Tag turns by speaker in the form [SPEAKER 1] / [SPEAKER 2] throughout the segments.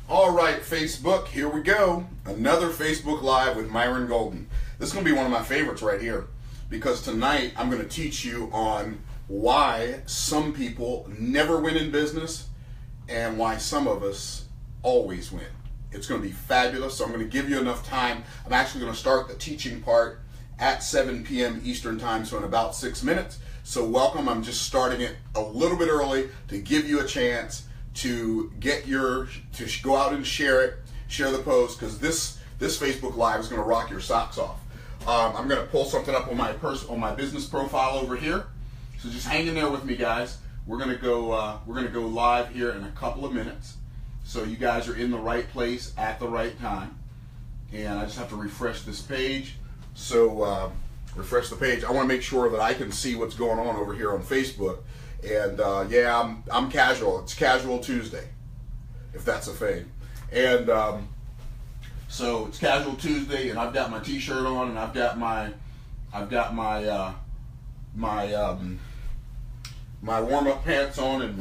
[SPEAKER 1] All right, Facebook, here we go. Another Facebook Live with Myron Golden. This is going to be one of my favorites right here because tonight I'm going to teach you on why some people never win in business and why some of us always win. It's going to be fabulous, so I'm going to give you enough time. I'm actually going to start the teaching part at 7 p.m. Eastern Time, so in about 6 minutes. So welcome. I'm just starting it a little bit early to give you a chance to go out and share the post, because this Facebook Live is going to rock your socks off. I'm going to pull something up on my business profile over here. So just hang in there with me, guys. We're going to go live here in a couple of minutes. So you guys are in the right place at the right time. And I just have to refresh this page. So refresh the page. I want to make sure that I can see what's going on over here on Facebook. And yeah, I'm casual. It's Casual Tuesday, if that's a thing. And so it's Casual Tuesday, and I've got my T-shirt on, and I've got my warm-up pants on, and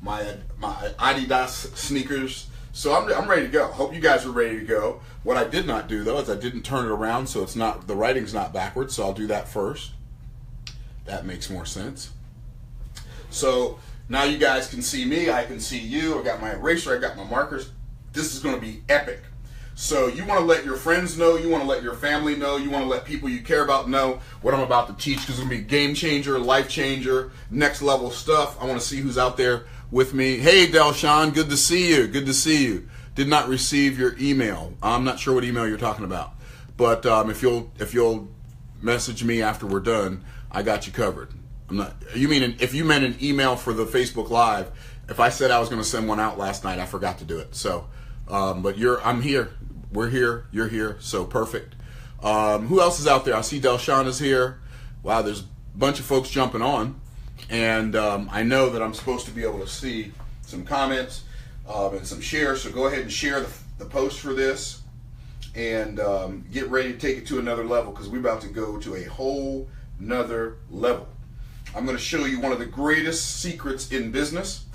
[SPEAKER 1] my Adidas sneakers. So I'm ready to go. Hope you guys are ready to go. What I did not do though is I didn't turn it around, so it's not, the writing's not backwards. So I'll do that first. That makes more sense. So now you guys can see me, I can see you, I got my eraser, I got my markers. This is going to be epic. So you want to let your friends know, you want to let your family know, you want to let people you care about know what I'm about to teach, because it's going to be game changer, life changer, next level stuff. I want to see who's out there with me. Hey Delshawn, good to see you, good to see you. Did not receive your email. I'm not sure what email you're talking about, but if you'll message me after we're done, I got you covered. If you meant an email for the Facebook Live, if I said I was going to send one out last night, I forgot to do it. So, but I'm here. We're here. You're here. So perfect. Who else is out there? I see Delshawn is here. Wow, there's a bunch of folks jumping on, and I know that I'm supposed to be able to see some comments and some shares. So go ahead and share the post for this, and get ready to take it to another level, because we're about to go to a whole nother level. I'm going to show you one of the greatest secrets in business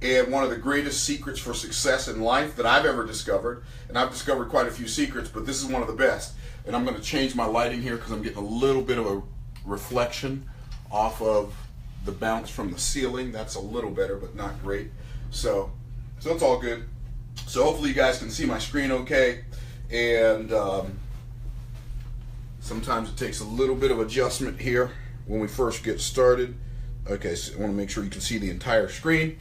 [SPEAKER 1] and one of the greatest secrets for success in life that I've ever discovered. And I've discovered quite a few secrets, but this is one of the best. And I'm going to change my lighting here because I'm getting a little bit of a reflection off of the bounce from the ceiling. That's a little better, but not great. So it's all good. So hopefully you guys can see my screen okay. And sometimes it takes a little bit of adjustment here when we first get started. Okay, so I want to make sure you can see the entire screen.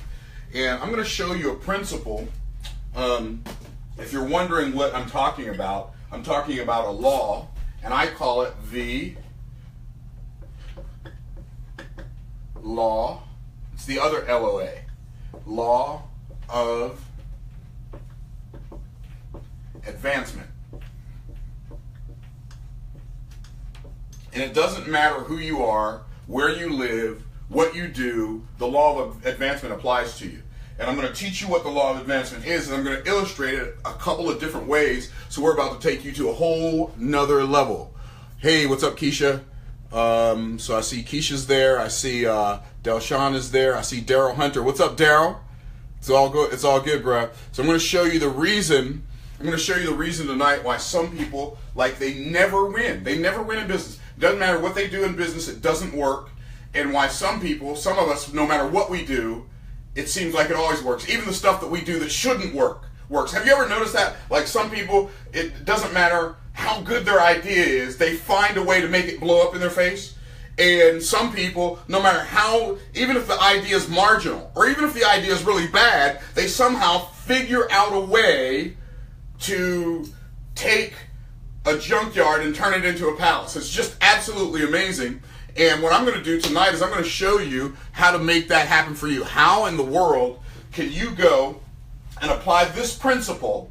[SPEAKER 1] And I'm going to show you a principle. If you're wondering what I'm talking about a law, and I call it the law, it's the other LOA, law of advancement. And it doesn't matter who you are, where you live, what you do, the law of advancement applies to you. And I'm going to teach you what the law of advancement is, and I'm going to illustrate it a couple of different ways. So we're about to take you to a whole nother level. Hey, what's up, Keisha? So I see Keisha's there. I see Delshawn is there. I see Daryl Hunter. What's up, Daryl? It's all good. It's all good, bro. So I'm going to show you the reason. I'm going to show you the reason tonight why some people, they never win. They never win in business. Doesn't matter what they do in business, it doesn't work. And why some of us, no matter what we do, it seems like it always works. Even the stuff that we do that shouldn't work, works. Have you ever noticed that? Like some people, it doesn't matter how good their idea is, they find a way to make it blow up in their face. And some people, no matter how, even if the idea is marginal, or even if the idea is really bad, they somehow figure out a way to take a junkyard and turn it into a palace. It's just absolutely amazing. And what I'm going to do tonight is I'm going to show you how to make that happen for you. How in the world can you go and apply this principle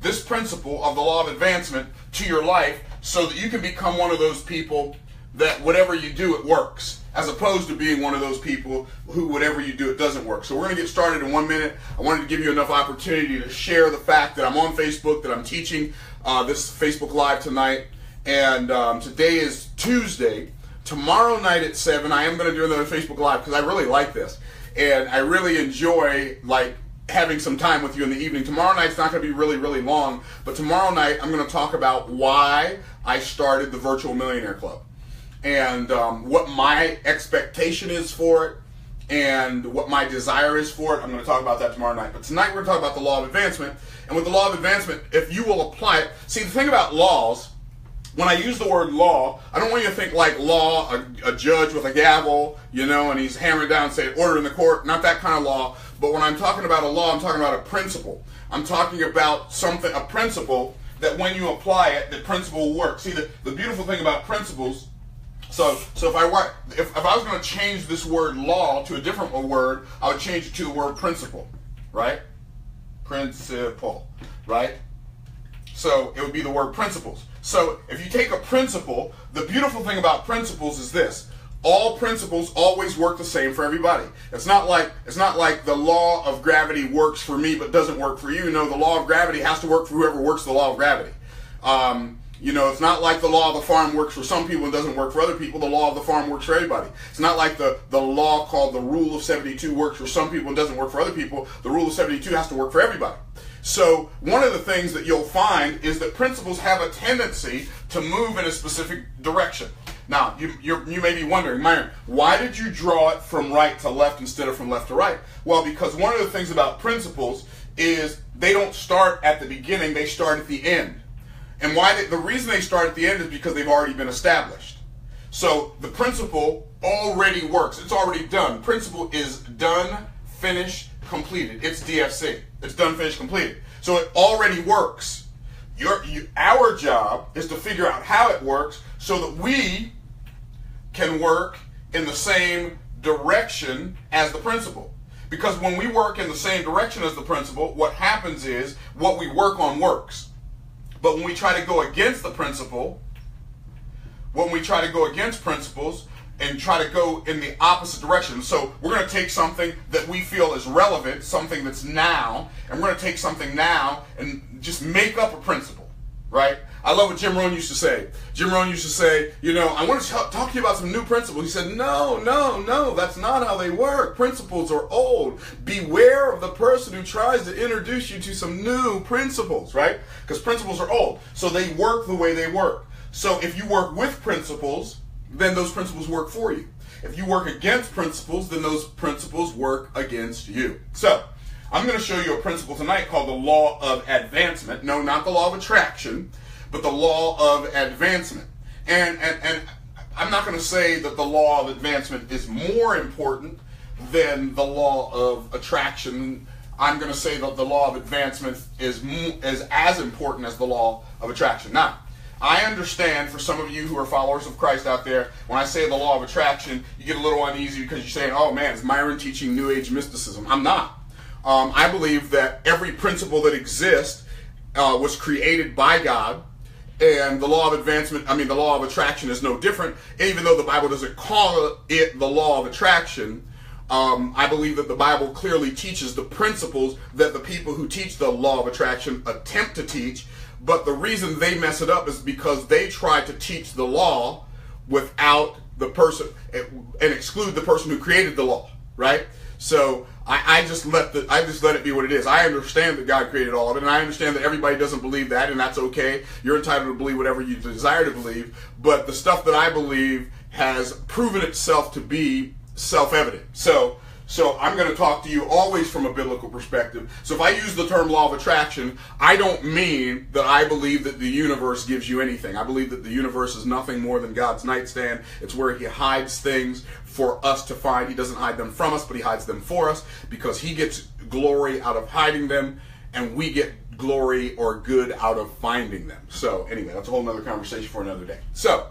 [SPEAKER 1] of the law of advancement to your life so that you can become one of those people that whatever you do, it works, as opposed to being one of those people who whatever you do, it doesn't work. So we're going to get started in 1 minute. I wanted to give you enough opportunity to share the fact that I'm on Facebook, that I'm teaching this Facebook Live tonight. And today is Tuesday. Tomorrow night at 7, I am going to do another Facebook Live because I really like this. And I really enjoy, having some time with you in the evening. Tomorrow night's not going to be really, really long, but tomorrow night I'm going to talk about why I started the Virtual Millionaire Club and what my expectation is for it and what my desire is for it. I'm going to talk about that tomorrow night. But tonight we're going to talk about the law of advancement. And with the law of advancement, if you will apply it, see, the thing about laws, when I use the word law, I don't want you to think like law, a judge with a gavel, you know, and he's hammering down and saying order in the court, not that kind of law. But when I'm talking about a law, I'm talking about a principle. I'm talking about something, a principle that when you apply it, the principle will work. See, the beautiful thing about principles, so if I was going to change this word law to a different word, I would change it to the word principle, right? Principle, right? So it would be the word principles. So if you take a principle, the beautiful thing about principles is this. All principles always work the same for everybody. It's not like the law of gravity works for me but doesn't work for you. No, the law of gravity has to work for whoever works the law of gravity. You know, it's not like the law of the farm works for some people and doesn't work for other people. The law of the farm works for everybody. It's not like the law called the rule of 72 works for some people and doesn't work for other people. The rule of 72 has to work for everybody. So one of the things that you'll find is that principles have a tendency to move in a specific direction. Now, you may be wondering, Myron, why did you draw it from right to left instead of from left to right? Well, because one of the things about principles is they don't start at the beginning, they start at the end. And the reason they start at the end is because they've already been established. So the principle already works. It's already done. Principle is done, finished, completed. It's DFC. It's done, finished, completed. So it already works. Our job is to figure out how it works so that we can work in the same direction as the principle. Because when we work in the same direction as the principle, what happens is what we work on works. But when we try to go against the principle, when we try to go against principles and try to go in the opposite direction, so we're going to take something that we feel is relevant, something that's now, and we're going to take something now and just make up a principle, right? I love what Jim Rohn used to say. Jim Rohn used to say, you know, I want to talk to you about some new principles. He said, no, that's not how they work. Principles are old. Beware of the person who tries to introduce you to some new principles, right? Because principles are old. So they work the way they work. So if you work with principles, then those principles work for you. If you work against principles, then those principles work against you. So I'm going to show you a principle tonight called the law of advancement. No, not the law of attraction, but the law of advancement. And I'm not going to say that the law of advancement is more important than the law of attraction. I'm going to say that the law of advancement is as important as the law of attraction. Now, I understand for some of you who are followers of Christ out there, when I say the law of attraction, you get a little uneasy because you're saying, oh man, is Myron teaching New Age mysticism? I'm not. I believe that every principle that exists was created by God. And the law of advancement, the law of attraction is no different. Even though the Bible doesn't call it the law of attraction, I believe that the Bible clearly teaches the principles that the people who teach the law of attraction attempt to teach. But the reason they mess it up is because they try to teach the law without the person and exclude the person who created the law, right? So I just let it be what it is. I understand that God created all of it, and I understand that everybody doesn't believe that, and that's okay. You're entitled to believe whatever you desire to believe. But the stuff that I believe has proven itself to be self-evident. So I'm going to talk to you always from a biblical perspective. So if I use the term law of attraction, I don't mean that I believe that the universe gives you anything. I believe that the universe is nothing more than God's nightstand. It's where he hides things for us to find. He doesn't hide them from us, but he hides them for us because he gets glory out of hiding them, and we get glory or good out of finding them. So anyway, that's a whole other conversation for another day. So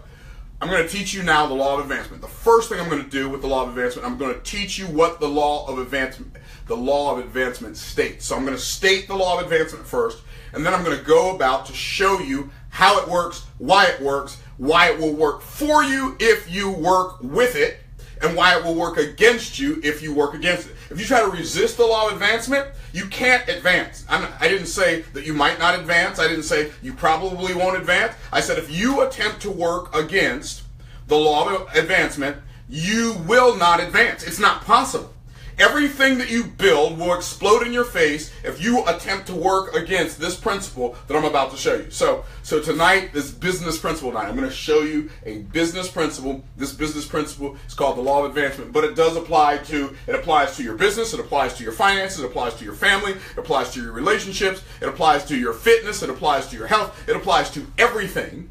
[SPEAKER 1] I'm going to teach you now the law of advancement. The first thing I'm going to do with the law of advancement, I'm going to teach you what the law of advancement states. So I'm going to state the law of advancement first, and then I'm going to go about to show you how it works, why it will work for you if you work with it, and why it will work against you if you work against it. If you try to resist the law of advancement, you can't advance. I didn't say that you might not advance. I didn't say you probably won't advance. I said if you attempt to work against the law of advancement, you will not advance. It's not possible. Everything that you build will explode in your face if you attempt to work against this principle that I'm about to show you. So tonight, this business principle night, I'm going to show you a business principle. This business principle is called the law of advancement, but it applies to your business, it applies to your finances, it applies to your family, it applies to your relationships, it applies to your fitness, it applies to your health, it applies to everything.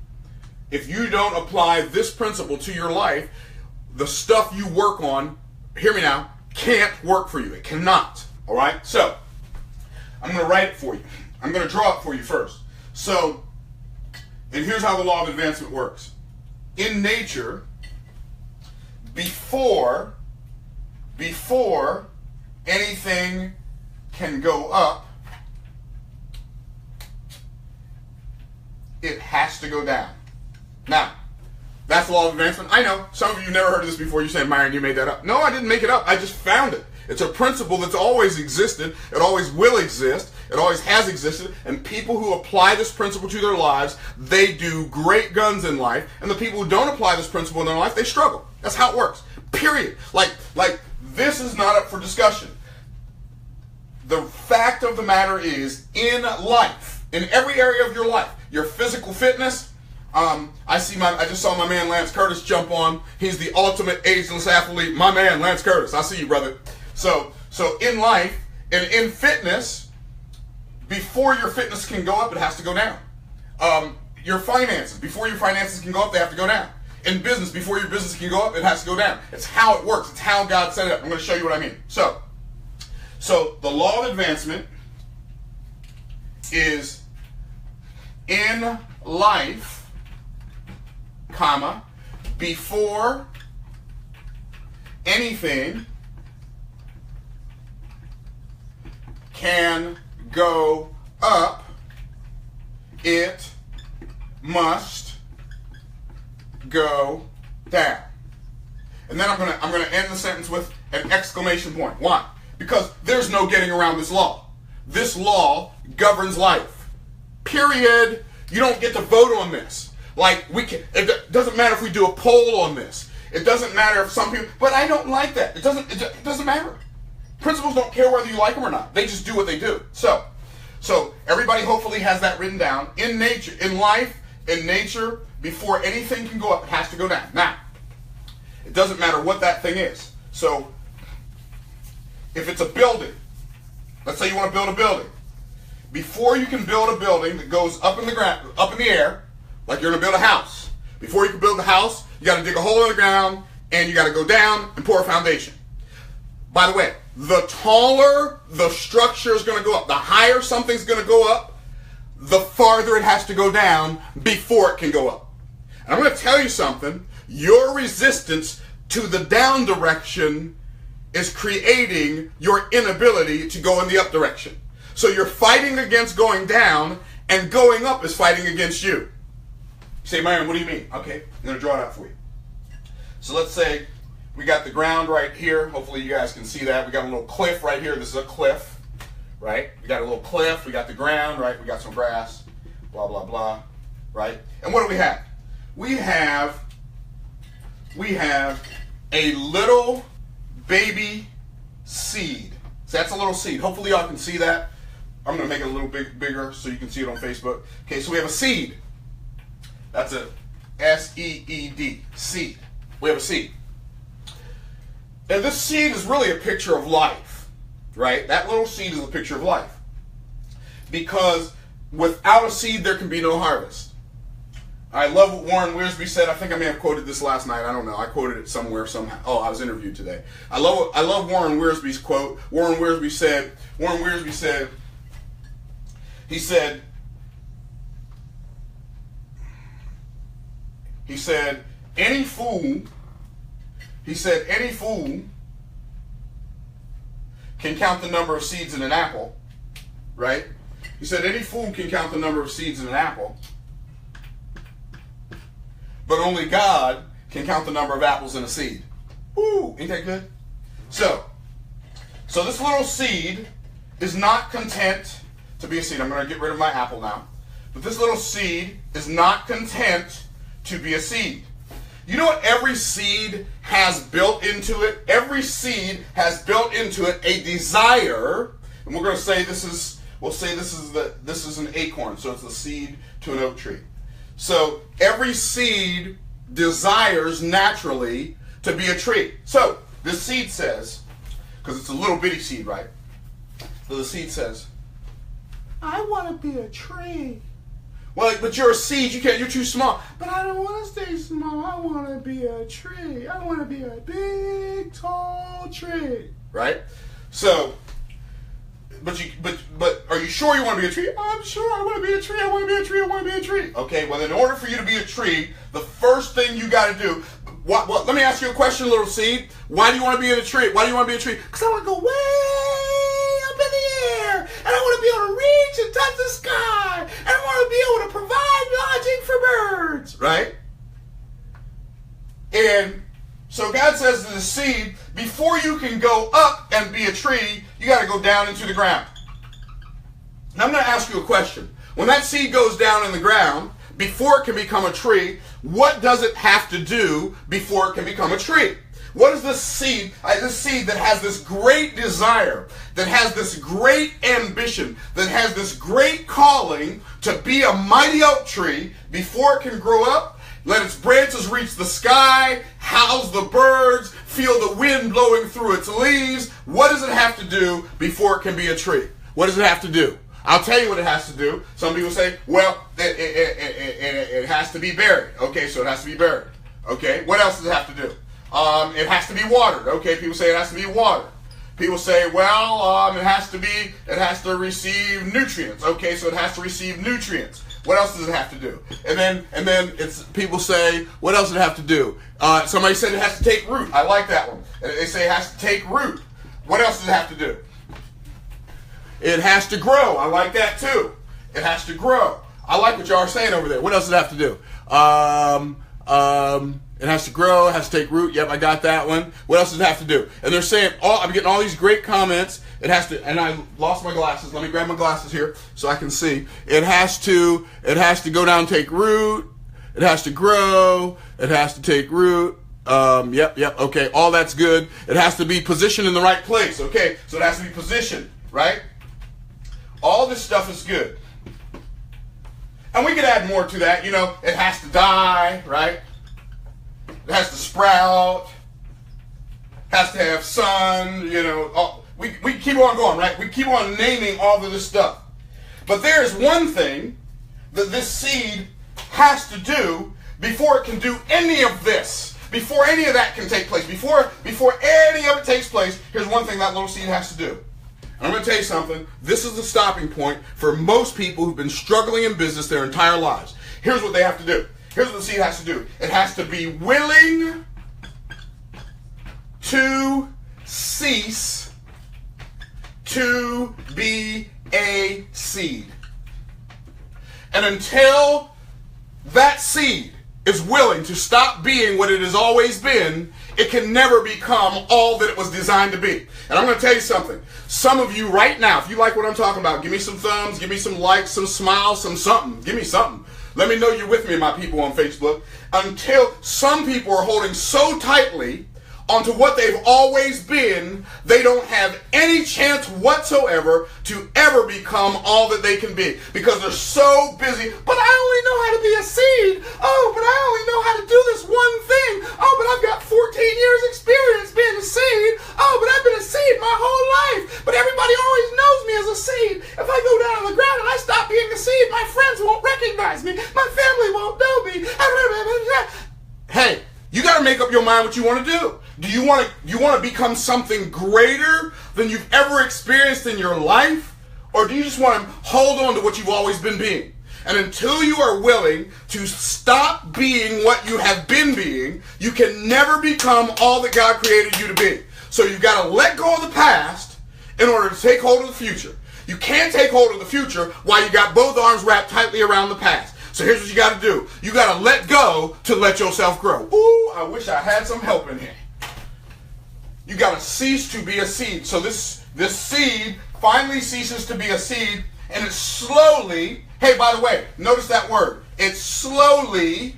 [SPEAKER 1] If you don't apply this principle to your life, the stuff you work on, hear me now, can't work for you. It cannot. All right? So, I'm going to write it for you. I'm going to draw it for you first. So, and here's how the law of advancement works. In nature, before anything can go up, it has to go down. Now, that's the law of advancement. I know, some of you never heard of this before. You're saying, Myron, you made that up. No, I didn't make it up. I just found it. It's a principle that's always existed. It always will exist. It always has existed. And people who apply this principle to their lives, they do great guns in life. And the people who don't apply this principle in their life, they struggle. That's how it works. Period. Like this is not up for discussion. The fact of the matter is, in life, in every area of your life, your physical fitness, I just saw my man Lance Curtis jump on. He's the ultimate ageless athlete. My man Lance Curtis. I see you, brother. So in life and in fitness, before your fitness can go up, it has to go down. Your finances, before your finances can go up, they have to go down. In business, before your business can go up, it has to go down. It's how it works. It's how God set it up. I'm going to show you what I mean. So the law of advancement is in life, comma, before anything can go up, it must go down. And then I'm gonna end the sentence with an exclamation point. Why? Because there's no getting around this law. This law governs life. Period. You don't get to vote on this. Like, it doesn't matter if we do a poll on this. It doesn't matter if some people, but I don't like that. It doesn't matter. Principles don't care whether you like them or not. They just do what they do. So everybody hopefully has that written down. In nature, in life, in nature, before anything can go up, it has to go down. Now, it doesn't matter what that thing is. So, if it's a building, let's say you want to build a building. Before you can build a building that goes up in the ground, up in the air, like you're going to build a house. Before you can build a house, you got to dig a hole in the ground, and you got to go down and pour a foundation. By the way, the taller the structure is going to go up, the higher something's going to go up, the farther it has to go down before it can go up. And I'm going to tell you something. Your resistance to the down direction is creating your inability to go in the up direction. So you're fighting against going down, and going up is fighting against you. You say, Myron, what do you mean? Okay, I'm going to draw it out for you. So let's say we got the ground right here. Hopefully you guys can see that. We got a little cliff right here. This is a cliff, right? We got a little cliff. We got the ground, right? We got some grass, blah, blah, blah, right? And what do we have? We have a little baby seed. So that's a little seed. Hopefully y'all can see that. I'm going to make it a little bigger so you can see it on Facebook. Okay, so we have a seed. That's a S-E-E-D, seed. We have a seed. And this seed is really a picture of life, right? That little seed is a picture of life. Because without a seed, there can be no harvest. I love what Warren Wiersbe said. I think I may have quoted this last night. I don't know. I quoted it somewhere, somehow. Oh, I was interviewed today. I love Warren Wiersbe's quote. Warren Wiersbe said, he said, any fool can count the number of seeds in an apple, right? He said, any fool can count the number of seeds in an apple, but only God can count the number of apples in a seed. Ooh, ain't that good? So this little seed is not content to be a seed. I'm going to get rid of my apple now. But this little seed is not content to be a seed. You know what every seed has built into it? Every seed has built into it a desire, and we're going to say this is an acorn, so it's the seed to an oak tree. So every seed desires naturally to be a tree. So this seed says, because it's a little bitty seed, right? So the seed says, I want to be a tree. Well, but you're a seed, you're too small. But I don't want to stay small. I want to be a tree. I want to be a big, tall tree. Right? So, but are you sure you want to be a tree? I'm sure I want to be a tree. I want to be a tree. I want to be a tree. Okay, well, in order for you to be a tree, the first thing you got to do, let me ask you a question, little seed. Why do you want to be in a tree? Why do you want to be a tree? Because I want to go way up in the air, and I want to be able to reach and touch the sky, and I want to be able to provide lodging for birds, right? And so God says to the seed, before you can go up and be a tree, you got to go down into the ground. Now I'm going to ask you a question. When that seed goes down in the ground, before it can become a tree, what does it have to do before it can become a tree? What is this seed that has this great desire, that has this great ambition, that has this great calling to be a mighty oak tree, before it can grow up, let its branches reach the sky, house the birds, feel the wind blowing through its leaves? What does it have to do before it can be a tree? What does it have to do? I'll tell you what it has to do. Some people say, well, it has to be buried. Okay, so it has to be buried. Okay, what else does it have to do? It has to be watered. Okay, people say it has to be watered. People say, well, it has to receive nutrients. Okay, so it has to receive nutrients. What else does it have to do? And then people say, what else does it have to do? Somebody said it has to take root. I like that one. They say it has to take root. What else does it have to do? It has to grow. I like that too. It has to grow. I like what y'all are saying over there. What else does it have to do? It has to grow. It has to take root. Yep, I got that one. What else does it have to do? And they're saying, I'm getting all these great comments. It has to, and I lost my glasses. Let me grab my glasses here so I can see. It has to go down and take root. It has to grow. It has to take root. Yep, okay. All that's good. It has to be positioned in the right place. Okay, so it has to be positioned, right? All this stuff is good. And we could add more to that. You know, it has to die, right? It has to sprout. Has to have sun, you know. We keep on going, right? We keep on naming all of this stuff. But there's one thing that this seed has to do before it can do any of this. Before any of that can take place. Before any of it takes place, here's one thing that little seed has to do. And I'm going to tell you something. This is the stopping point for most people who've been struggling in business their entire lives. Here's what they have to do. Here's what the seed has to do. It has to be willing to cease to be a seed. And until that seed is willing to stop being what it has always been, it can never become all that it was designed to be. And I'm going to tell you something. Some of you right now, if you like what I'm talking about, give me some thumbs, give me some likes, some smiles, some something. Give me something. Let me know you're with me, my people on Facebook. Until some people are holding so tightly onto what they've always been, they don't have any chance whatsoever to ever become all that they can be. Because they're so busy. But I only know how to be a seed. Oh, but I only know how to do this one thing. Oh, but I've got 14 years experience being a seed. Oh, but I've been a seed my whole life. But everybody always knows me as a seed. If I go down on the ground and I stop being a seed, my friends won't recognize me. My family won't know me. Hey, you got to make up your mind what you want to do. Do you want to become something greater than you've ever experienced in your life? Or do you just want to hold on to what you've always been being? And until you are willing to stop being what you have been being, you can never become all that God created you to be. So you've got to let go of the past in order to take hold of the future. You can't take hold of the future while you got both arms wrapped tightly around the past. So here's what you got to do. You got to let go to let yourself grow. Ooh, I wish I had some help in here. You got to cease to be a seed. So this seed finally ceases to be a seed, and it slowly, hey, by the way, notice that word. It slowly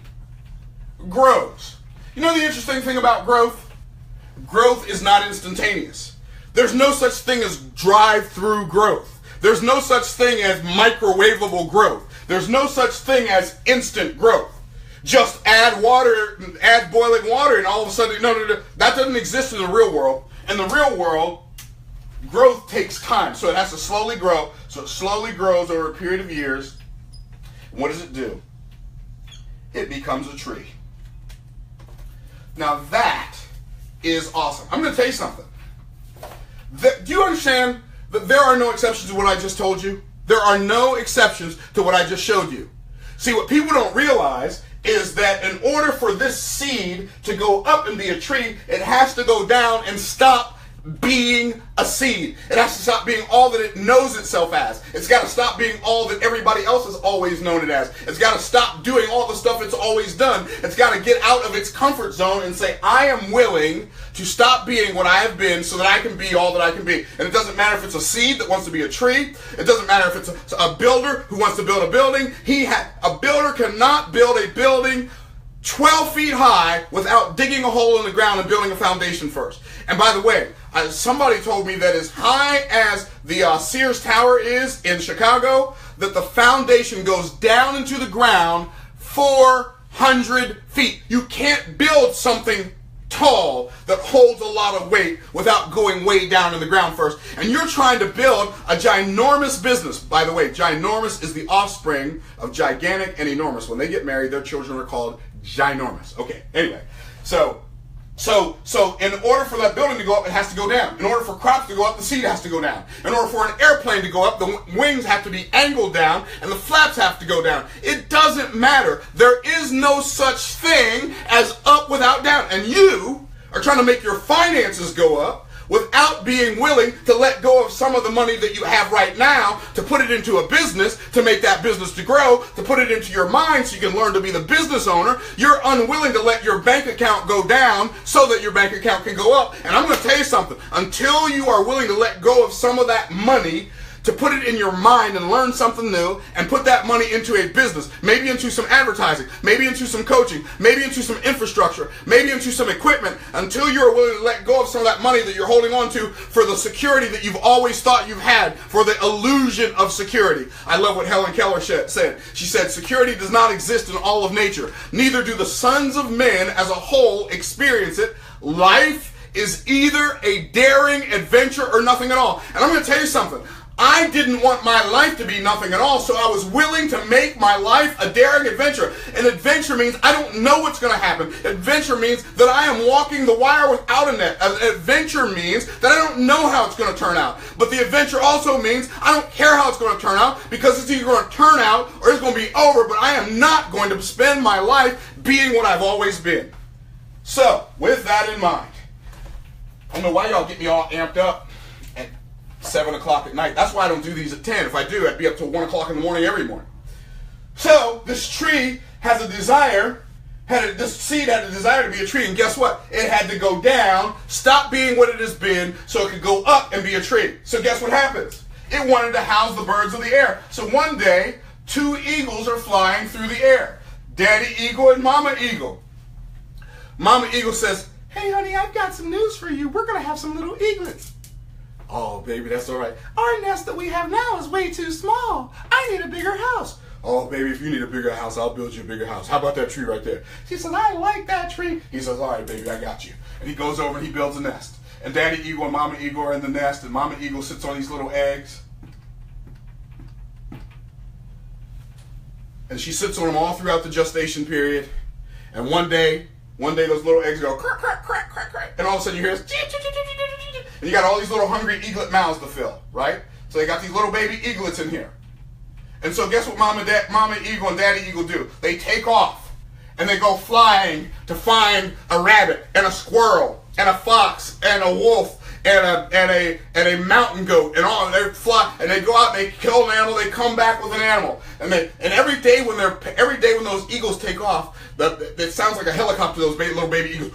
[SPEAKER 1] grows. You know the interesting thing about growth? Growth is not instantaneous. There's no such thing as drive-through growth. There's no such thing as microwavable growth. There's no such thing as instant growth. Just add water, add boiling water, and all of a sudden, no. That doesn't exist in the real world. In the real world, growth takes time. So it has to slowly grow. So it slowly grows over a period of years. And what does it do? It becomes a tree. Now that is awesome. I'm going to tell you something. Do you understand that there are no exceptions to what I just told you? There are no exceptions to what I just showed you. See, what people don't realize is that in order for this seed to go up and be a tree, it has to go down and stop being a seed. It has to stop being all that it knows itself as. It's got to stop being all that everybody else has always known it as. It's got to stop doing all the stuff it's always done. It's got to get out of its comfort zone and say, I am willing to stop being what I have been so that I can be all that I can be. And it doesn't matter if it's a seed that wants to be a tree. It doesn't matter if it's a builder who wants to build a building. A builder cannot build a building 12 feet high without digging a hole in the ground and building a foundation first. And by the way, somebody told me that as high as the Sears Tower is in Chicago, that the foundation goes down into the ground 400 feet. You can't build something tall that holds a lot of weight without going way down in the ground first. And you're trying to build a ginormous business. By the way, ginormous is the offspring of gigantic and enormous. When they get married, their children are called ginormous. Okay, anyway. So in order for that building to go up, it has to go down. In order for crops to go up, the seed has to go down. In order for an airplane to go up, the wings have to be angled down and the flaps have to go down. It doesn't matter. There is no such thing as up without down. And you are trying to make your finances go up without being willing to let go of some of the money that you have right now to put it into a business, to make that business to grow, to put it into your mind so you can learn to be the business owner. You're unwilling to let your bank account go down so that your bank account can go up. And I'm going to tell you something. Until you are willing to let go of some of that money, to put it in your mind and learn something new and put that money into a business, maybe into some advertising, maybe into some coaching, maybe into some infrastructure, maybe into some equipment, until you're willing to let go of some of that money that you're holding on to for the security that you've always thought you've had, for the illusion of security. I love what Helen Keller said. She said, security does not exist in all of nature. Neither do the sons of men as a whole experience it. Life is either a daring adventure or nothing at all. And I'm going to tell you something. I didn't want my life to be nothing at all, so I was willing to make my life a daring adventure. An adventure means I don't know what's going to happen. Adventure means that I am walking the wire without a net. An adventure means that I don't know how it's going to turn out. But the adventure also means I don't care how it's going to turn out, because it's either going to turn out or it's going to be over, but I am not going to spend my life being what I've always been. So, with that in mind, I don't know why y'all get me all amped up at 7 o'clock at night. That's why I don't do these at 10. If I do, I'd be up till 1 o'clock in the morning every morning. So, this tree has a desire, this seed had a desire to be a tree, and guess what? It had to go down, stop being what it has been, so it could go up and be a tree. So guess what happens? It wanted to house the birds of the air. So one day, 2 eagles are flying through the air. Daddy eagle and mama eagle. Mama eagle says, "Hey honey, I've got some news for you. We're going to have some little eaglets." "Oh, baby, that's all right. Our nest that we have now is way too small. I need a bigger house." "Oh, baby, if you need a bigger house, I'll build you a bigger house. How about that tree right there?" She says, "I like that tree." He says, "All right, baby, I got you." And he goes over and he builds a nest. And Daddy Eagle and Mama Eagle are in the nest, and Mama Eagle sits on these little eggs. And she sits on them all throughout the gestation period. And one day those little eggs go crack, crack, crack, crack, crack. And all of a sudden you hear this, and you got all these little hungry eaglet mouths to fill, right? So they got these little baby eaglets in here. And so guess what Mama Eagle and Daddy Eagle do? They take off and they go flying to find a rabbit and a squirrel and a fox and a wolf and a mountain goat, and all. They fly and they go out and they kill an animal. They come back with an animal, and every day when those eagles take off, it sounds like a helicopter. Those little baby eagles.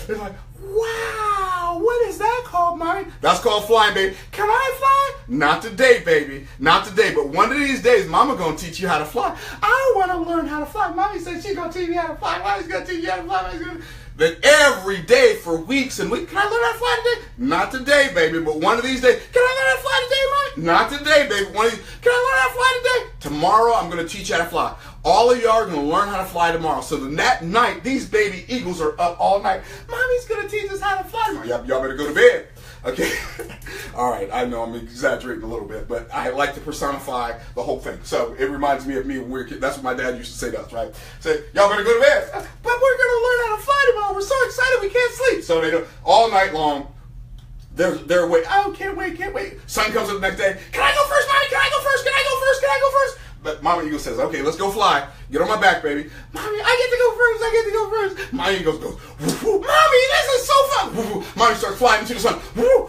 [SPEAKER 1] They're like, wow, what is that called, Mommy? That's called flying, baby. Can I fly? Not today, baby. Not today. But one of these days, Mama gonna teach you how to fly. I want to learn how to fly. Mommy said she's gonna teach me how to fly. Mommy's gonna teach you how to fly. Then every day for weeks and weeks, can I learn how to fly today? Not today, baby. But one of these days, can I learn how to fly today, Mommy? Not today, baby. One of these, can I learn how to fly today? Tomorrow, I'm gonna teach you how to fly. All of y'all are gonna learn how to fly tomorrow. So then that night, these baby eagles are up all night. Mommy's gonna teach us how to fly tomorrow. Y'all better go to bed. Okay? All right, I know I'm exaggerating a little bit, but I like to personify the whole thing. So it reminds me of me when we were kids. That's what my dad used to say to us, right? Say, y'all better go to bed. But we're gonna learn how to fly tomorrow. We're so excited we can't sleep. So they do all night long. They're awake. Oh, can't wait. Sun comes up the next day. Can I go first, Mommy? Can I go first? Can I go first? Can I go first? But Mama Eagle says, okay, let's go fly. Get on my back, baby. Mommy, I get to go first. I get to go first. Mama Eagle goes, woo, woo. Mommy, this is so fun. Woo, woo. Mommy starts flying into the sun. Woo, woo,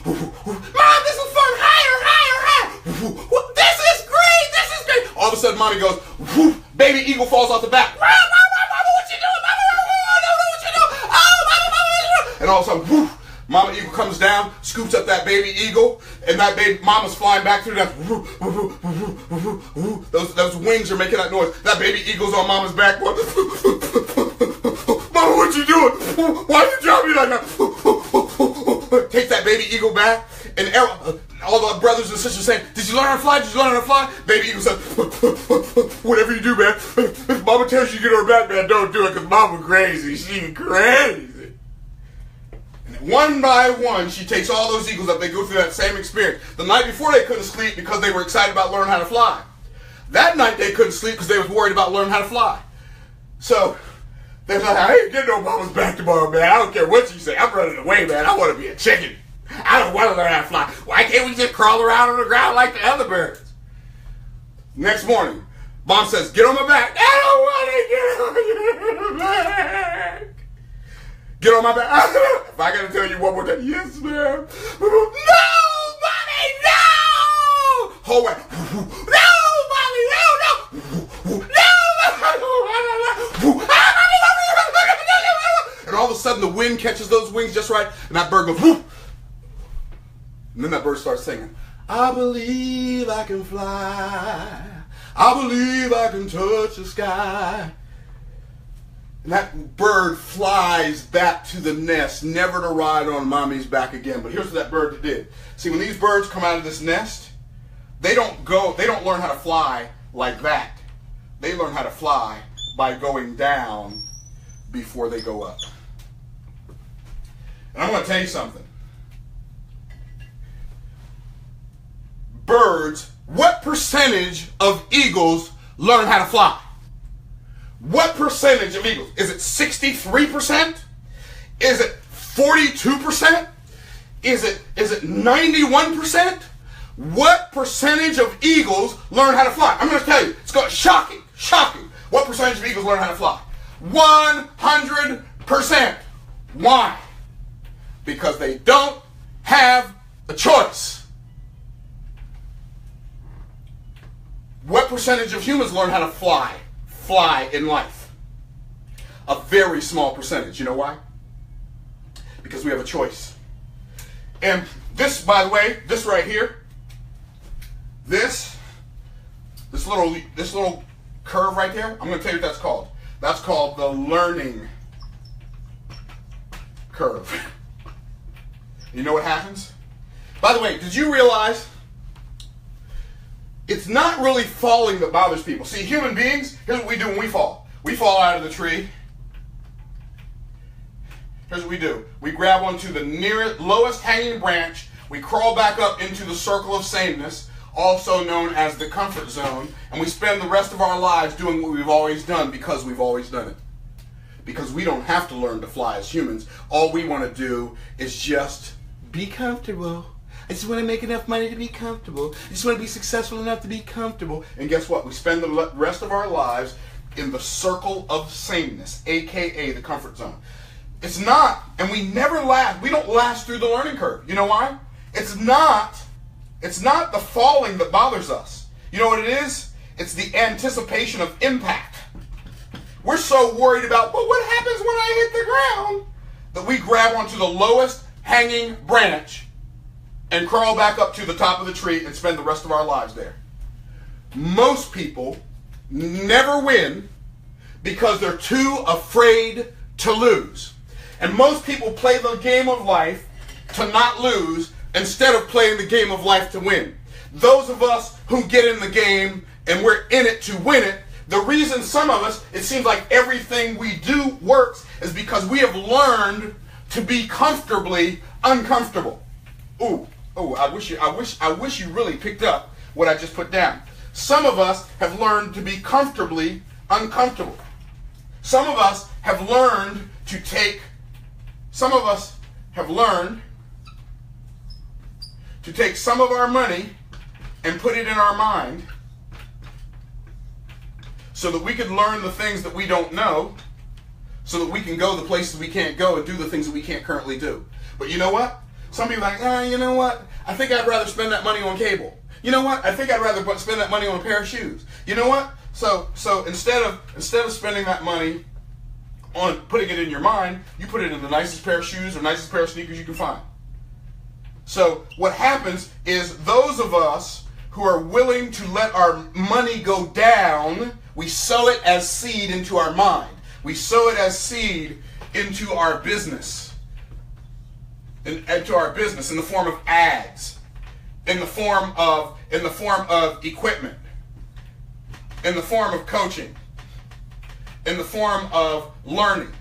[SPEAKER 1] woo, woo. Mom, this is fun. Higher, higher, higher. Woo, woo. This is great. This is great. All of a sudden, Mommy goes, woo. Baby Eagle falls off the back. Mama, what you doing? Mama, I don't know what you doing. Oh, Mama. And all of a sudden, woo. Mama Eagle comes down, scoops up that baby eagle, and that baby Mama's flying back through that. Those wings are making that noise. That baby eagle's on Mama's back. Mama, what you doing? Why you drop me like that? Takes that baby eagle back, and all the brothers and sisters saying, "Did you learn how to fly? Did you learn how to fly?" Baby eagle says, "Whatever you do, man. If Mama tells you to get her back, man, don't do it, because Mama crazy. She crazy." One by one, she takes all those eagles up. They go through that same experience. The night before, they couldn't sleep because they were excited about learning how to fly. That night, they couldn't sleep because they was worried about learning how to fly. So, they're like, I ain't getting no Mama's back tomorrow, man. I don't care what you say. I'm running away, man. I want to be a chicken. I don't want to learn how to fly. Why can't we just crawl around on the ground like the other birds? Next morning, Mom says, get on my back. I don't want to get on your back. Get on my back. If I gotta tell you one more time, yes, ma'am. No, Mommy, no! Hold on. No, Mommy, no! And all of a sudden, the wind catches those wings just right, and that bird goes, whoop. And then that bird starts singing, I believe I can fly. I believe I can touch the sky. And that bird flies back to the nest, never to ride on Mommy's back again. But here's what that bird did. See, when these birds come out of this nest, they don't learn how to fly like that. They learn how to fly by going down before they go up. And I'm going to tell you something. Birds, what percentage of eagles learn how to fly? What percentage of eagles? Is it 63%? Is it 42%? Is it 91%? What percentage of eagles learn how to fly? I'm going to tell you. It's shocking. What percentage of eagles learn how to fly? 100%. Why? Because they don't have a choice. What percentage of humans learn how to fly in life? A very small percentage. You know why? Because we have a choice. And this, by the way, this right here, this little curve right there, I'm going to tell you what that's called. That's called the learning curve. You know what happens? By the way, did you realize it's not really falling that bothers people? See, human beings, here's what we do when we fall. We fall out of the tree. Here's what we do. We grab onto the nearest, lowest hanging branch. We crawl back up into the circle of sameness, also known as the comfort zone, and we spend the rest of our lives doing what we've always done because we've always done it. Because we don't have to learn to fly as humans. All we want to do is just be comfortable. I just want to make enough money to be comfortable. I just want to be successful enough to be comfortable. And guess what? We spend the rest of our lives in the circle of sameness, aka the comfort zone. It's not, and we never last, we don't last through the learning curve. You know why? It's not the falling that bothers us. You know what it is? It's the anticipation of impact. We're so worried about, well, what happens when I hit the ground, that we grab onto the lowest hanging branch and crawl back up to the top of the tree and spend the rest of our lives there. Most people never win because they're too afraid to lose. And most people play the game of life to not lose instead of playing the game of life to win. Those of us who get in the game and we're in it to win it, the reason some of us, it seems like everything we do works is because we have learned to be comfortably uncomfortable. I wish you really picked up what I just put down. Some of us have learned to be comfortably uncomfortable. Some of us have learned to take some of our money and put it in our mind so that we can learn the things that we don't know, so that we can go the places we can't go and do the things that we can't currently do. But you know what? Some people are like, you know what? I think I'd rather spend that money on cable. You know what? I think I'd rather spend that money on a pair of shoes. You know what? So instead of spending that money on putting it in your mind, you put it in the nicest pair of shoes or nicest pair of sneakers you can find. So what happens is those of us who are willing to let our money go down, we sow it as seed into our mind. We sow it as seed into our business. Into our business in the form of ads, in the form of equipment, in the form of coaching, in the form of learning.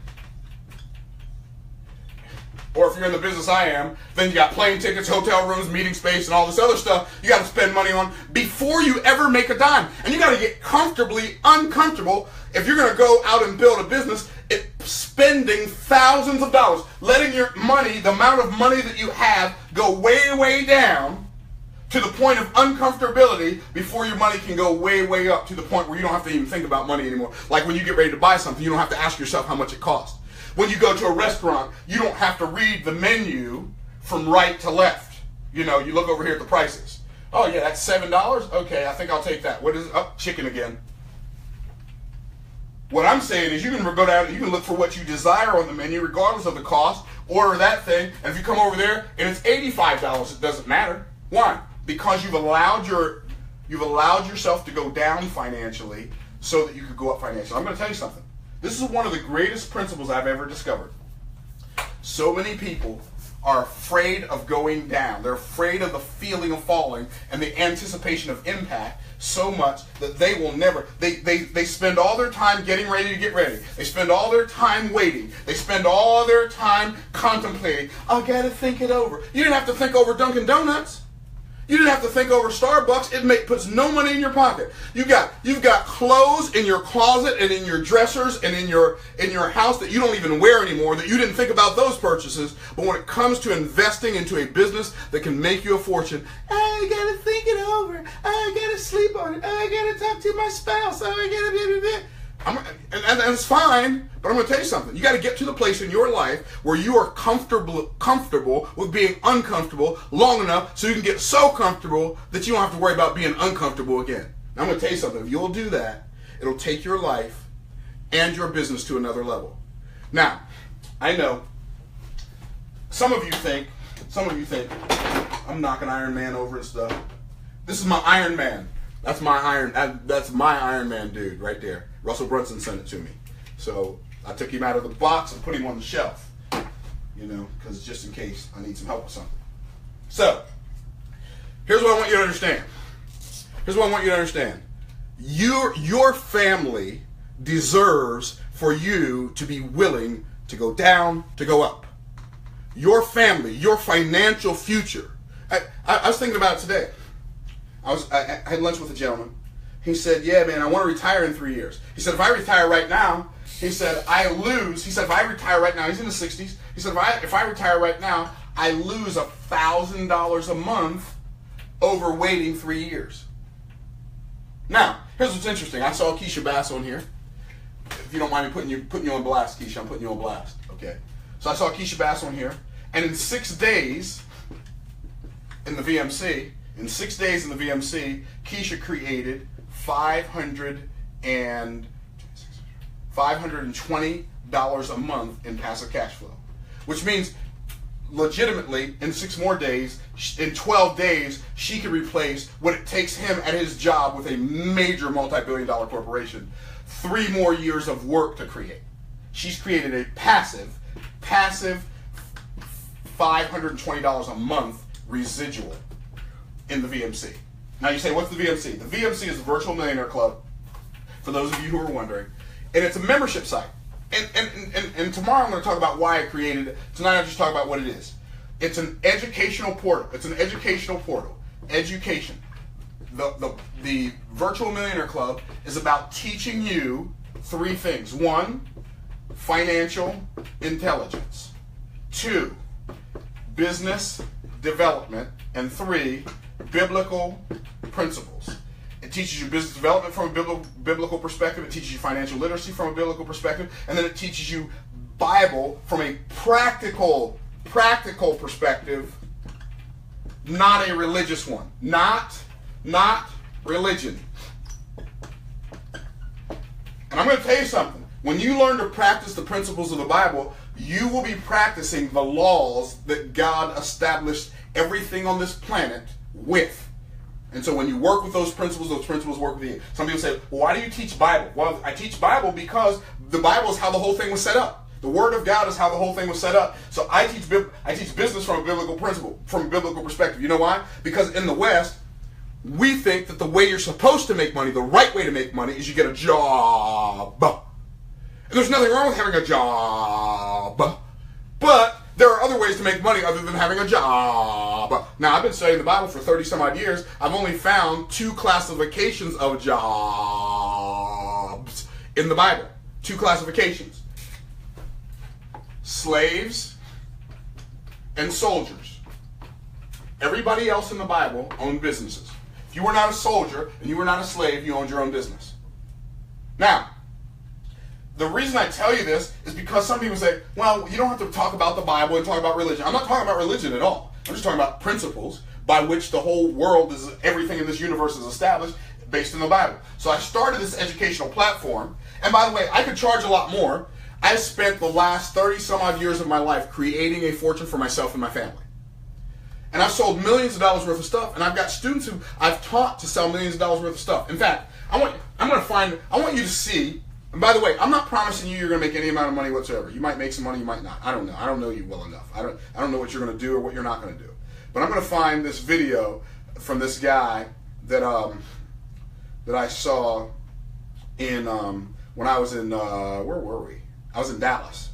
[SPEAKER 1] Or if you're in the business I am, then you got plane tickets, hotel rooms, meeting space, and all this other stuff you got to spend money on before you ever make a dime. And you got to get comfortably uncomfortable if you're going to go out and build a business, spending thousands of dollars, letting your money, the amount of money that you have, go way, way down to the point of uncomfortability before your money can go way, way up to the point where you don't have to even think about money anymore. Like when you get ready to buy something, you don't have to ask yourself how much it costs. When you go to a restaurant, you don't have to read the menu from right to left. You know, you look over here at the prices. Oh yeah, that's $7? Okay, I think I'll take that. What is it? Oh, chicken again. What I'm saying is you can go down and you can look for what you desire on the menu regardless of the cost, order that thing, and if you come over there and it's $85, it doesn't matter. Why? Because you've allowed yourself to go down financially so that you could go up financially. I'm going to tell you something. This is one of the greatest principles I've ever discovered. So many people are afraid of going down. They're afraid of the feeling of falling and the anticipation of impact so much that they will never, they spend all their time getting ready to get ready. They spend all their time waiting. They spend all their time contemplating. I gotta think it over. You didn't have to think over Dunkin' Donuts. You didn't have to think over Starbucks. It puts no money in your pocket. You've got clothes in your closet and in your dressers and in your house that you don't even wear anymore, that you didn't think about those purchases. But when it comes to investing into a business that can make you a fortune, I gotta think it over. I gotta sleep on it. I gotta talk to my spouse. I gotta and it's fine, but I'm going to tell you something. You got to get to the place in your life where you are comfortable with being uncomfortable long enough so you can get so comfortable that you don't have to worry about being uncomfortable again. Now, I'm going to tell you something. If you'll do that, it'll take your life and your business to another level. Now, I know some of you think I'm knocking Iron Man over and stuff. This is my Iron Man. That's my Iron Man dude right there. Russell Brunson sent it to me. So I took him out of the box and put him on the shelf. You know, because just in case I need some help with something. So, here's what I want you to understand. Your family deserves for you to be willing to go down, to go up. Your family, your financial future. I was thinking about it today. I had lunch with a gentleman. He said, yeah, man, I want to retire in 3 years. He said, if I retire right now, he said, I lose. He said, if I retire right now, he's in his 60s. He said, if I retire right now, I lose $1,000 a month over waiting 3 years. Now, here's what's interesting. I saw Keisha Bass on here. If you don't mind me putting you on blast, Keisha, I'm putting you on blast. Okay. So I saw Keisha Bass on here. And in 6 days in the VMC, Keisha created $520 a month in passive cash flow, which means legitimately, in 6 more days, in 12 days, she could replace what it takes him at his job with a major multi-billion-dollar corporation 3 more years of work to create. She's created a passive $520 a month residual in the VMC. Now you say, what's the VMC? The VMC is the Virtual Millionaire Club, for those of you who are wondering. And it's a membership site. And tomorrow I'm going to talk about why I created it. Tonight I'll just talk about what it is. It's an educational portal. It's an educational portal. Education. The Virtual Millionaire Club is about teaching you 3 things. 1, financial intelligence. 2, business development. And 3, biblical principles. It teaches you business development from a biblical perspective. It teaches you financial literacy from a biblical perspective. And then it teaches you Bible from a practical perspective, not a religious one. Not religion. And I'm going to tell you something. When you learn to practice the principles of the Bible, you will be practicing the laws that God established everything on this planet with. And so when you work with those principles work with you. Some people say, well, why do you teach Bible? Well, I teach Bible because the Bible is how the whole thing was set up. The Word of God is how the whole thing was set up. So I teach business from a biblical principle, from a biblical perspective. You know why? Because in the West, we think that the way you're supposed to make money, the right way to make money, is you get a job. And there's nothing wrong with having a job. But there are other ways to make money other than having a job. Now, I've been studying the Bible for 30 some odd years. I've only found 2 classifications of jobs in the Bible. 2 classifications. Slaves and soldiers. Everybody else in the Bible owned businesses. If you were not a soldier and you were not a slave, you owned your own business. Now, the reason I tell you this is because some people say, well, you don't have to talk about the Bible and talk about religion. I'm not talking about religion at all. I'm just talking about principles by which the whole world is, everything in this universe is established based in the Bible. So I started this educational platform. And by the way, I could charge a lot more. I spent the last 30 some odd years of my life creating a fortune for myself and my family. And I've sold millions of dollars worth of stuff. And I've got students who I've taught to sell millions of dollars worth of stuff. In fact, I want you to see. And by the way, I'm not promising you're going to make any amount of money whatsoever. You might make some money, you might not. I don't know. I don't know you well enough. I don't know what you're going to do or what you're not going to do. But I'm going to find this video from this guy that I saw in when I was in where were we? I was in Dallas.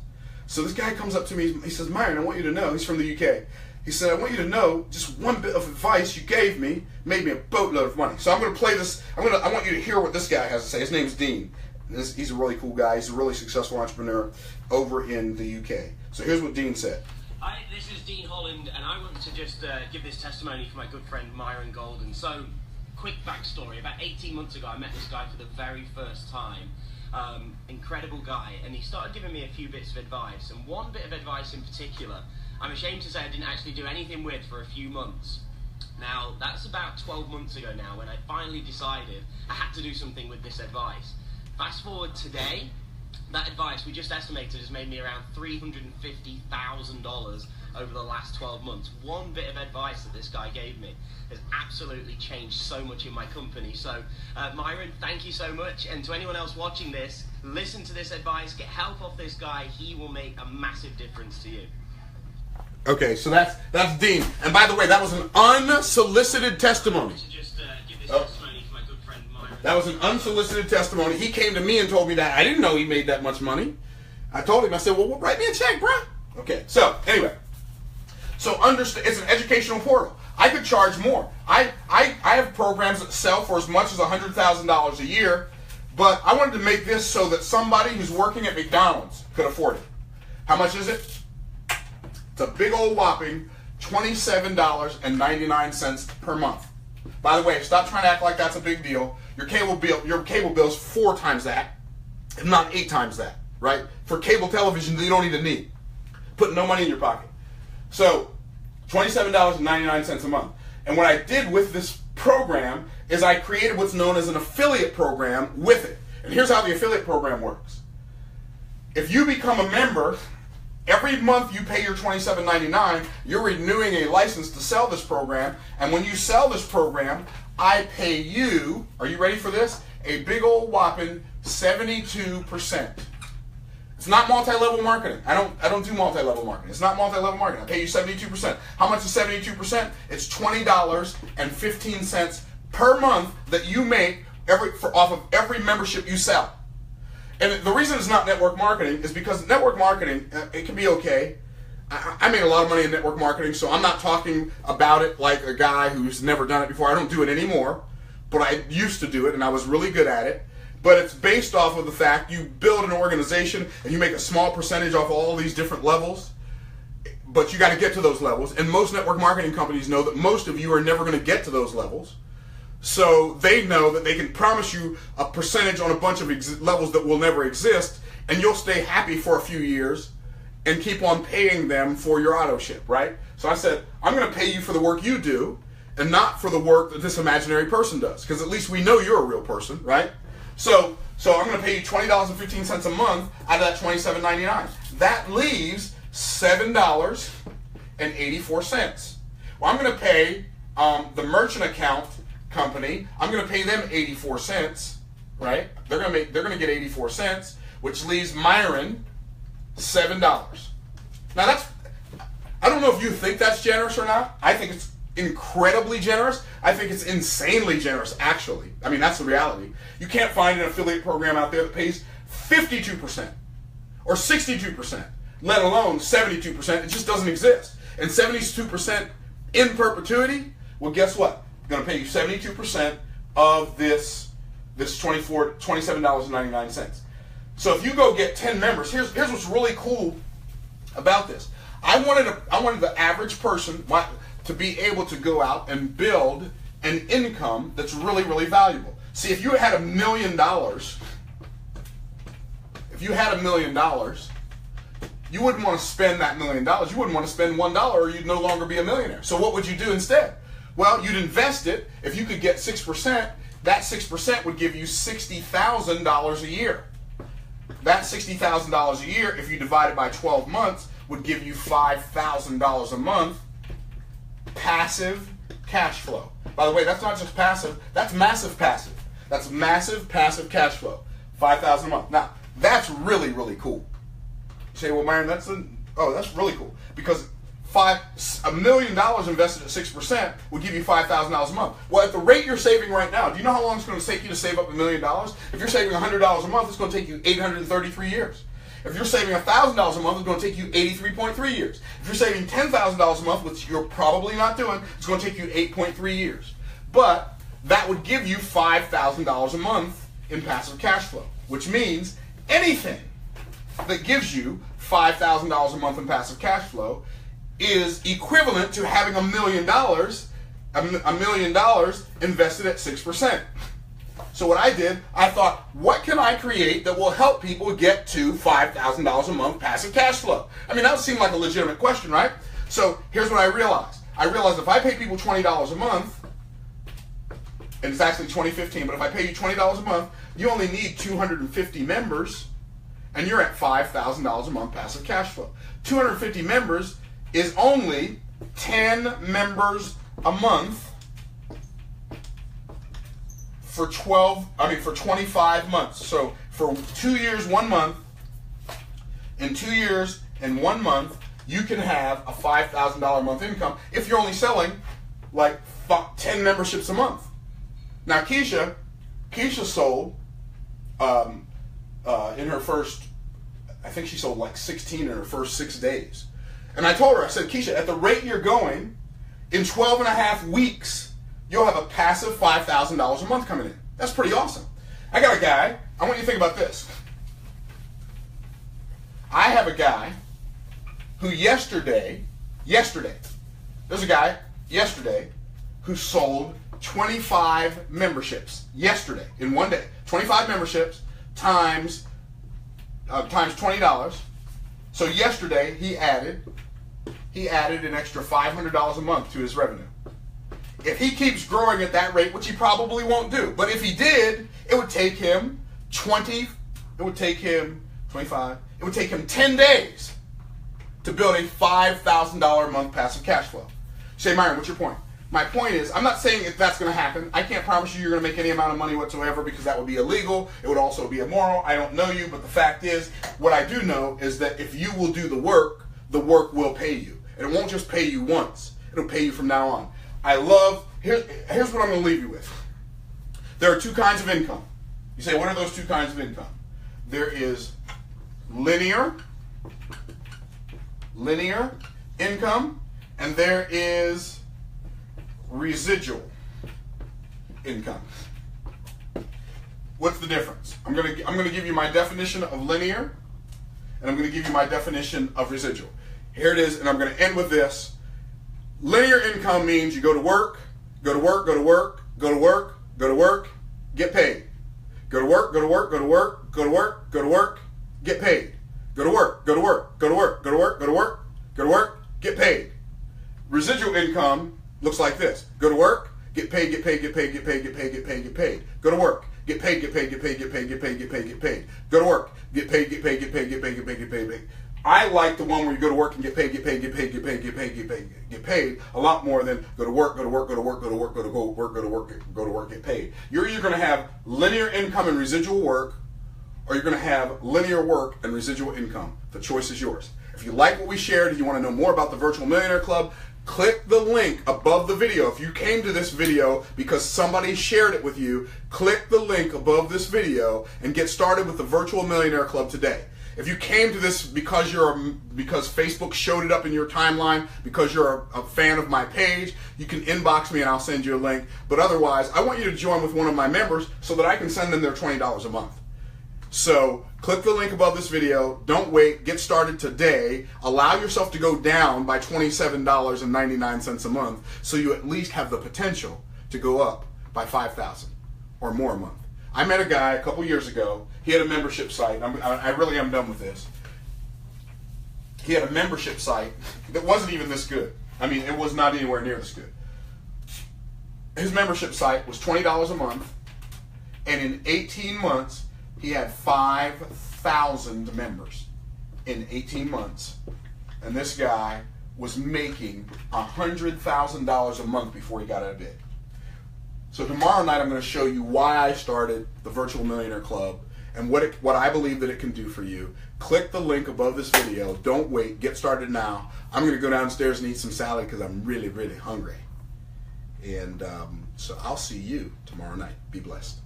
[SPEAKER 1] So this guy comes up to me. He says, "Myron, I want you to know." He's from the UK. He said, "I want you to know just one bit of advice you gave me made me a boatload of money." So I'm going to play this. I want you to hear what this guy has to say. His name's Dean. He's a really cool guy. He's a really successful entrepreneur over in the UK. So here's what Dean said.
[SPEAKER 2] Hi, this is Dean Holland, and I want to just give this testimony for my good friend Myron Golden. So, quick backstory. About 18 months ago, I met this guy for the very first time. Incredible guy, and he started giving me a few bits of advice. And one bit of advice in particular, I'm ashamed to say I didn't actually do anything with for a few months. Now, that's about 12 months ago now, when I finally decided I had to do something with this advice. Fast forward today, that advice we just estimated has made me around $350,000 over the last 12 months. One bit of advice that this guy gave me has absolutely changed so much in my company. So, Myron, thank you so much. And to anyone else watching this, listen to this advice, get help off this guy. He will make a massive difference to you.
[SPEAKER 1] Okay, so that's Dean. And by the way, that was an unsolicited testimony. That was an unsolicited testimony. He came to me and told me that. I didn't know he made that much money. I told him, I said, well, write me a check, bro. Okay, so anyway. So understand, it's an educational portal. I could charge more. I have programs that sell for as much as $100,000 a year, but I wanted to make this so that somebody who's working at McDonald's could afford it. How much is it? It's a big old whopping $27.99 per month. By the way, stop trying to act like that's a big deal. Your cable bill's 4 times that, if not 8 times that, right? For cable television, you don't even need. Put no money in your pocket. So, $27.99 a month. And what I did with this program is I created what's known as an affiliate program with it. And here's how the affiliate program works. If you become a member Every month you pay your $27.99, you're renewing a license to sell this program. And when you sell this program, I pay you, are you ready for this? A big old whopping 72%. It's not multi-level marketing. I don't do multi-level marketing. It's not multi-level marketing. I pay you 72%. How much is 72%? It's $20.15 per month that you make off of every membership you sell. And the reason it's not network marketing is because network marketing, it can be okay. I made a lot of money in network marketing, so I'm not talking about it like a guy who's never done it before. I don't do it anymore, but I used to do it, and I was really good at it. But it's based off of the fact you build an organization and you make a small percentage off of all these different levels, but you got to get to those levels. And most network marketing companies know that most of you are never going to get to those levels. So they know that they can promise you a percentage on a bunch of levels that will never exist, and you'll stay happy for a few years and keep on paying them for your auto ship, right? So I said, I'm going to pay you for the work you do and not for the work that this imaginary person does, because at least we know you're a real person, right? So I'm going to pay you $20.15 a month out of that $27.99. That leaves $7.84. Well, I'm going to pay the merchant account company. I'm going to pay them 84 cents, right? They're going to get 84 cents, which leaves Myron $7. Now I don't know if you think that's generous or not. I think it's incredibly generous. I think it's insanely generous, actually. I mean, that's the reality. You can't find an affiliate program out there that pays 52% or 62%, let alone 72%. It just doesn't exist. And 72% in perpetuity, well, guess what? I'm going to pay you 72% of this $27.99. So if you go get 10 members, here's what's really cool about this. I wanted the average person to be able to go out and build an income that's really, really valuable. See, if you had $1 million, you wouldn't want to spend that $1 million. You wouldn't want to spend $1 or you'd no longer be a millionaire. So what would you do instead? Well, you'd invest it. If you could get 6%, that 6% would give you $60,000 a year. That $60,000 a year, if you divide it by 12 months, would give you $5,000 a month passive cash flow. By the way, that's not just passive, that's massive passive. That's massive passive cash flow. $5,000 a month. Now, that's really, really cool. You say, well, Myron, that's really cool. Because $1 million invested at 6% would give you $5,000 a month. Well, at the rate you're saving right now, do you know how long it's going to take you to save up $1 million? If you're saving $100 a month, it's going to take you 833 years. If you're saving $1,000 a month, it's going to take you 83.3 years. If you're saving $10,000 a month, which you're probably not doing, it's going to take you 8.3 years. But that would give you $5,000 a month in passive cash flow, which means anything that gives you $5,000 a month in passive cash flow is equivalent to having $1 million invested at 6%. So what I did, I thought, what can I create that will help people get to $5,000 a month passive cash flow? I mean, that would seem like a legitimate question, right? So here's what I realized. I realized if I pay people $20 a month, and it's actually $20.15, but if I pay you $20 a month, you only need 250 members, and you're at $5,000 a month passive cash flow. 250 members is only 10 members a month for 25 months. So for 2 years, 1 month, in 2 years and 1 month, you can have a $5,000 a month income if you're only selling like 10 memberships a month. Now Keisha sold in her first, I think she sold like 16 in her first 6 days. And I told her, I said, Keisha, at the rate you're going, in 12 and a half weeks, you'll have a passive $5,000 a month coming in. That's pretty awesome. I got a guy, I want you to think about this. I have a guy who yesterday, there's a guy yesterday who sold 25 memberships yesterday in one day. 25 memberships times $20. So yesterday he added an extra $500 a month to his revenue. If he keeps growing at that rate, which he probably won't do, but if he did, it would take him 10 days to build a $5,000 a month passive cash flow. You say, Myron, what's your point? My point is, I'm not saying if that's going to happen. I can't promise you you're going to make any amount of money whatsoever because that would be illegal. It would also be immoral. I don't know you, but the fact is, what I do know is that if you will do the work will pay you. And it won't just pay you once. It'll pay you from now on. Here's what I'm going to leave you with. There are two kinds of income. You say, what are those two kinds of income? There is linear income, and there is residual income. What's the difference? I'm going to give you my definition of linear, and I'm going to give you my definition of residual. Here it is, and I'm going to end with this. Linear income means you go to work, go to work, go to work, go to work, go to work, get paid. Go to work, go to work, go to work, go to work, go to work, get paid. Go to work, go to work, go to work, go to work, go to work, go to work, get paid. Residual income looks like this. Go to work, get paid, get paid, get paid, get paid, get paid, get paid, get paid. Go to work, get paid, get paid, get paid, get paid, get paid, get paid, get paid. Go to work, get paid, get paid, get paid, get paid, get paid, get paid, get paid. I like the one where you go to work and get paid, get paid, get paid, get paid, get paid, get paid, get paid a lot more than go to work, go to work, go to work, go to work, go to work, go to work, go to work, get paid. You're either going to have linear income and residual work, or you're going to have linear work and residual income. The choice is yours. If you like what we shared and you want to know more about the Virtual Millionaire Club, click the link above the video. If you came to this video because somebody shared it with you, click the link above this video and get started with the Virtual Millionaire Club today. If you came to this because Facebook showed it up in your timeline, because you're a fan of my page, you can inbox me and I'll send you a link. But otherwise, I want you to join with one of my members so that I can send them their $20 a month. So click the link above this video. Don't wait. Get started today. Allow yourself to go down by $27.99 a month so you at least have the potential to go up by $5,000 or more a month. I met a guy a couple years ago. He had a membership site. I really am done with this. He had a membership site that wasn't even this good. I mean, it was not anywhere near this good. His membership site was $20 a month, and in 18 months, he had 5,000 members in 18 months. And this guy was making $100,000 a month before he got out of bed. So tomorrow night I'm going to show you why I started the Virtual Millionaire Club and what I believe that it can do for you. Click the link above this video. Don't wait. Get started now. I'm going to go downstairs and eat some salad because I'm really, really hungry. And so I'll see you tomorrow night. Be blessed.